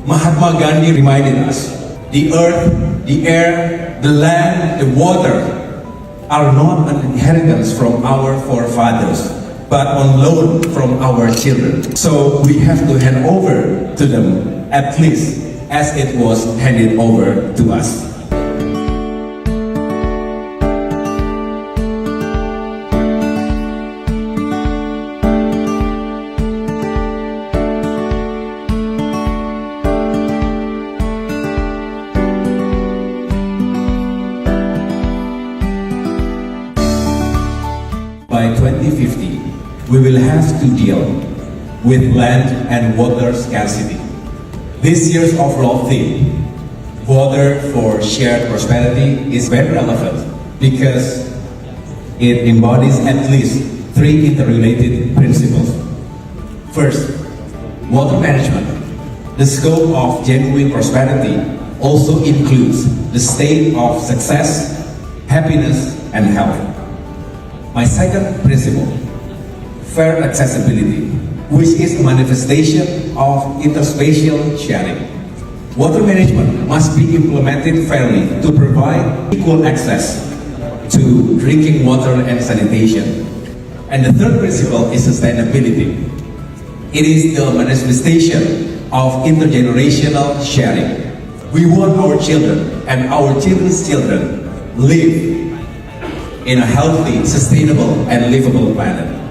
Mahatma Gandhi reminded us, the earth, the air, the land, the water are not an inheritance from our forefathers, but on loan from our children. So we have to hand over to them at least as it was handed over to us. By 2050, we will have to deal with land and water scarcity. This year's overall theme, Water for Shared Prosperity, is very relevant because it embodies at least three interrelated principles. First, water management. The scope of genuine prosperity also includes the state of success, happiness, and health. My second principle, fair accessibility, which is a manifestation of interspatial sharing. Water management must be implemented fairly to provide equal access to drinking water and sanitation. And the third principle is sustainability. It is the manifestation of intergenerational sharing. We want our children and our children's children live in a healthy, sustainable, and livable planet.